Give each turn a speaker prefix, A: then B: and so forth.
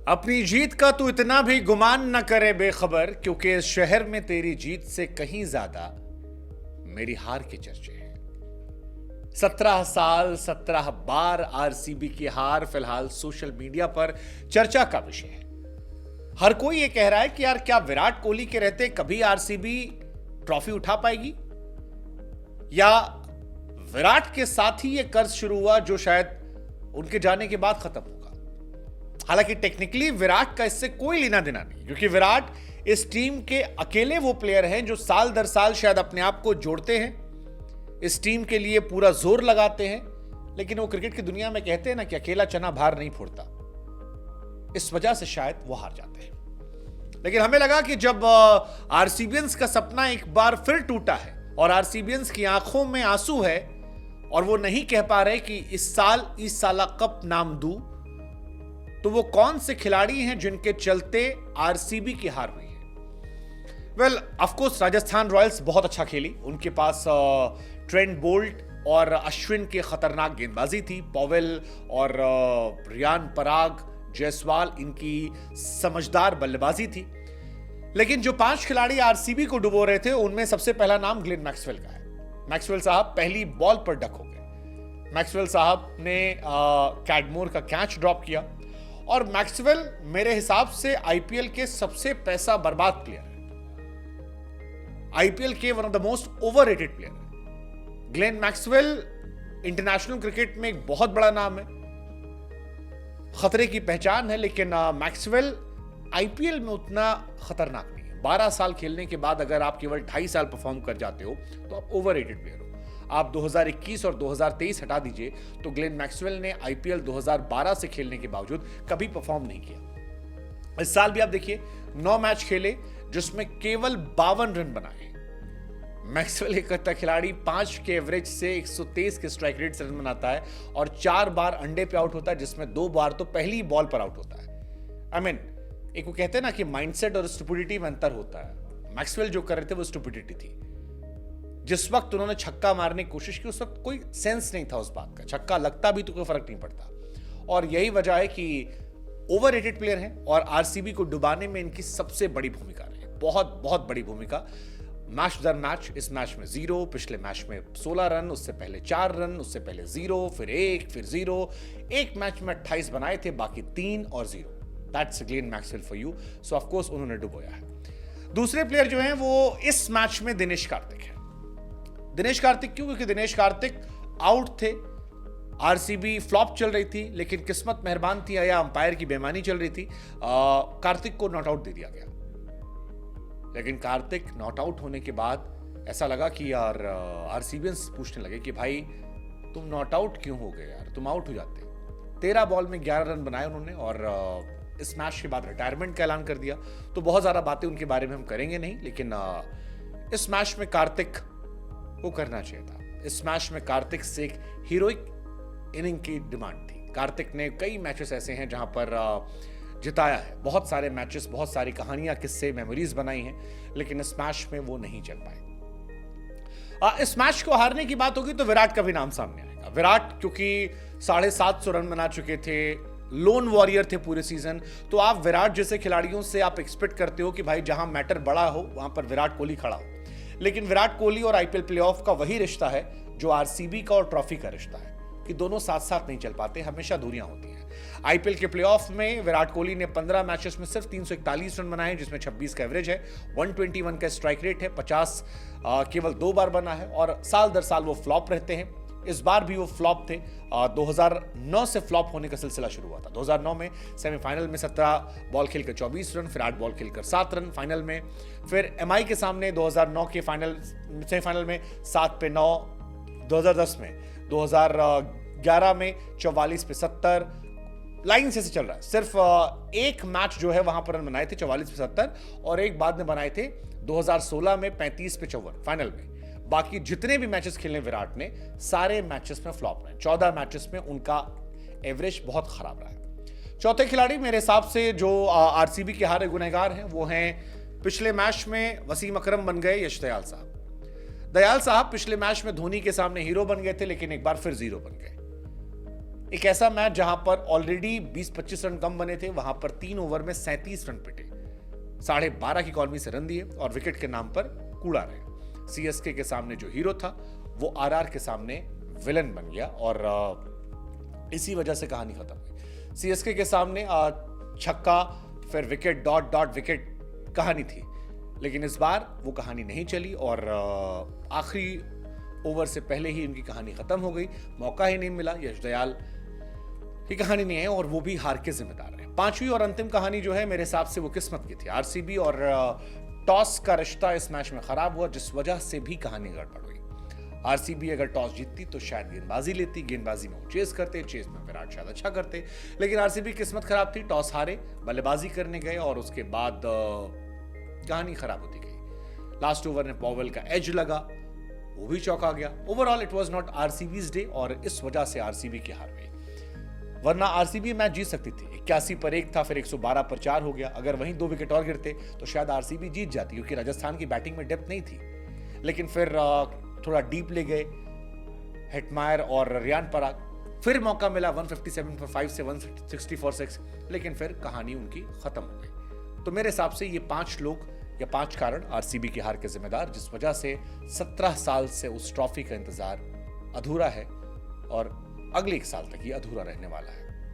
A: अपनी जीत का तू इतना भी गुमान न करे बेखबर, क्योंकि इस शहर में तेरी जीत से कहीं ज्यादा मेरी हार के चर्चे हैं। 17 साल 17 बार आरसीबी की हार फिलहाल सोशल मीडिया पर चर्चा का विषय है। हर कोई ये कह रहा है कि यार क्या विराट कोहली के रहते कभी आरसीबी ट्रॉफी उठा पाएगी, या विराट के साथ ही ये कर्ज शुरू हुआ जो शायद उनके जाने के बाद खत्म होगा। हालांकि टेक्निकली विराट का इससे कोई लेना देना नहीं, क्योंकि विराट इस टीम के अकेले वो प्लेयर हैं जो साल दर साल शायद अपने आप को जोड़ते हैं, इस टीम के लिए पूरा जोर लगाते हैं, लेकिन वो क्रिकेट की दुनिया में कहते हैं ना कि अकेला चना भार नहीं फोड़ता, इस वजह से शायद वो हार जाते हैं। लेकिन हमें लगा कि जब आरसीबियंस का सपना एक बार फिर टूटा है और आरसीबियंस की आंखों में आंसू है और वो नहीं कह पा रहे कि इस साला कप नाम दूं, तो वो कौन से खिलाड़ी हैं जिनके चलते आरसीबी की हार हुई है। Well of course Rajasthan Royals बहुत अच्छा खेली, उनके पास ट्रेंट बोल्ट और अश्विन की खतरनाक गेंदबाजी थी, पॉवेल और रियान पराग जायसवाल इनकी समझदार बल्लेबाजी थी। लेकिन जो 5 खिलाड़ी आरसीबी को डुबो रहे थे उनमें सबसे पहला नाम ग्लेन मैक्सवेल का है। मैक्सवेल साहब पहली बॉल पर डक हो गए। मैक्सवेल साहब ने कैडमोर का कैच ड्रॉप किया और मैक्सवेल मेरे हिसाब से आईपीएल के सबसे पैसा बर्बाद प्लेयर है, आईपीएल के one of the most overrated player है। ग्लेन मैक्सवेल इंटरनेशनल क्रिकेट में एक बहुत बड़ा नाम है, खतरे की पहचान है, लेकिन मैक्सवेल आईपीएल में उतना खतरनाक नहीं है। 12 साल खेलने के बाद अगर आप केवल 2.5 साल परफॉर्म कर जाते हो तो आप ओवररेटेड प्लेयर हो। आप 2021 और 2023 हटा दीजिए तो ग्लेन मैक्सवेल ने आईपीएल 2012 से खेलने के बावजूद कभी परफॉर्म नहीं किया। इस साल भी आप देखिए 9 मैच खेले जिसमें केवल 52 रन बनाए। मैक्सवेल एक खिलाड़ी 5 के एवरेज से 123 के स्ट्राइक रेट से रन बनाता है और 4 बार अंडे पे आउट होता है, जिसमें 2 बार तो पहली बॉल पर आउट होता है। आई मीन एक वो कहते हैं ना कि माइंडसेट और स्टुपिडिटी में अंतर होता है। मैक्सवेल जो कर रहे थे वो स्टुपिडिटी थी। जिस वक्त उन्होंने छक्का मारने की कोशिश की उस वक्त कोई सेंस नहीं था उस बात का, छक्का लगता भी तो कोई फर्क नहीं पड़ता। और यही वजह है कि ओवररेटेड प्लेयर हैं और आरसीबी को डुबाने में इनकी सबसे बड़ी भूमिका रही, बहुत बहुत बड़ी भूमिका। मैच दर मैच, इस मैच में 0, पिछले मैच में 16 रन, उससे पहले 4 रन, उससे पहले 0, फिर 1, फिर 0। एक मैच में 28 बनाए थे, बाकी 3 और 0। That's Glenn Maxwell for you. So of course उन्होंने डुबोया है। दूसरे प्लेयर जो हैं वो इस मैच में दिनेश कार्तिक है। दिनेश कार्तिक क्यों? क्योंकि दिनेश कार्तिक आउट थे, आरसीबी फ्लॉप चल रही थी, लेकिन किस्मत मेहरबान थी या अंपायर की बेईमानी चल रही थी, कार्तिक को नॉट आउट दे दिया गया। लेकिन कार्तिक नॉट आउट होने के बाद ऐसा लगा कि यार आरसीबियंस पूछने लगे कि भाई तुम नॉट आउट क्यों हो गए यार, तुम आउट हो जाते। 13 बॉल में 11 रन बनाए उन्होंने और इस मैच के बाद रिटायरमेंट का ऐलान कर दिया। तो बहुत ज्यादा बातें उनके बारे में हम करेंगे नहीं, लेकिन इस मैच में कार्तिक को करना चाहिए था। इस मैच में कार्तिक से एक हीरोइक इनिंग की डिमांड थी। कार्तिक ने कई मैचेस ऐसे हैं जहां पर जिताया है, बहुत सारे मैचेस, बहुत सारी कहानियां, किस्से, मेमोरीज बनाई हैं, लेकिन इस मैच में वो नहीं चल पाए। इस मैच को हारने की बात होगी तो विराट का भी नाम सामने आएगा। विराट क्योंकि 750 रन बना चुके थे, लोन वॉरियर थे पूरे सीजन, तो आप विराट जैसे खिलाड़ियों से आप एक्सपेक्ट करते हो कि भाई जहां मैटर बड़ा हो वहां पर विराट कोहली खड़ा हो। लेकिन विराट कोहली और आईपीएल प्लेऑफ का वही रिश्ता है जो आरसीबी का और ट्रॉफी का रिश्ता है, कि दोनों साथ साथ नहीं चल पाते, हमेशा दूरियां होती हैं। आईपीएल के प्लेऑफ में विराट कोहली ने 15 मैचेस में सिर्फ 341 रन बनाए, जिसमें 26 का एवरेज है, 121 का स्ट्राइक रेट है, 50 केवल 2 बार बना है और साल दर साल वो फ्लॉप रहते हैं। इस बार भी वो फ्लॉप थे। 2009 से फ्लॉप होने का सिलसिला शुरू हुआ था। 2009 में सेमीफाइनल में 17 बॉल खेलकर 24 रन, फिर 8 बॉल खेलकर 7 रन फाइनल में, फिर एमआई के सामने 2009 के सेमीफाइनल में 7 पे 9, 2010 में, 2011 में 44 पे 70, लाइन से चल रहा है। सिर्फ एक मैच जो है वहां पर रन बनाए थे 44 पे 70 और एक बाद में बनाए थे 2016 में 35 पे 54 फाइनल में। बाकी जितने भी मैचेस खेले विराट ने सारे मैचेस में फ्लॉप रहे। 14 मैचेस में उनका एवरेज बहुत खराब रहा है। चौथे खिलाड़ी मेरे हिसाब से जो आरसीबी के हारे गुनहगार हैं वो हैं, पिछले मैच में वसीम अकरम बन गए यश दयाल साहब। दयाल साहब पिछले मैच में धोनी के सामने हीरो बन गए थे, लेकिन एक बार फिर 0 बन गए। एक ऐसा मैच जहां पर ऑलरेडी 20-25 रन कम बने थे, वहां पर 3 ओवर में 37 रन पिटे, 12.5 की इकॉनमी से रन दिए और विकेट के नाम पर कूड़ा रहे। सीएसके के सामने जो हीरो था वो आरआर के सामने विलन बन गया और इसी वजह से कहानी खत्म हुई। सीएसके के सामने छक्का, फिर विकेट, डॉट डॉट विकेट कहानी थी, लेकिन इस बार वो कहानी नहीं चली और आखिरी ओवर से पहले ही उनकी कहानी खत्म हो गई। मौका ही नहीं मिला, यश दयाल की कहानी नहीं है और वो भी हार के जिम्मेदार रहे। पांचवी और अंतिम कहानी जो है मेरे हिसाब से वो किस्मत की थी। आरसीबी और टॉस का रिश्ता इस मैच में खराब हुआ, जिस वजह से भी कहानी गड़बड़ हुई। आरसीबी अगर टॉस जीतती तो शायद गेंदबाजी लेती, गेंदबाजी में वो चेस करते, चेस में विराट शायद अच्छा करते, लेकिन आरसीबी की किस्मत खराब थी, टॉस हारे, बल्लेबाजी करने गए और उसके बाद कहानी खराब होती गई। लास्ट ओवर में पॉवेल का एज लगा, वो भी चौंका गया। Overall it was not RCB's day और इस वजह से आरसीबी की हार गई, वरना आरसीबी मैच जीत सकती थी। 81 पर 1 था, फिर 112 पर 4 हो गया। अगर वहीं 2 विकेट और गिरते तो शायद आरसीबी जीत जाती, क्योंकि राजस्थान की बैटिंग में डेप्थ नहीं थी। लेकिन फिर थोड़ा डीप ले गए हेटमायर और रियान पराग, फिर मौका मिला 157 पर 5 से 160 फॉर 6, लेकिन फिर कहानी उनकी खत्म हो गई। तो मेरे हिसाब से ये 5 लोग या 5 कारण आरसीबी की हार के जिम्मेदार, जिस वजह से 17 साल से उस ट्रॉफी का इंतजार अधूरा है और अगले 1 साल तक ये अधूरा रहने वाला है।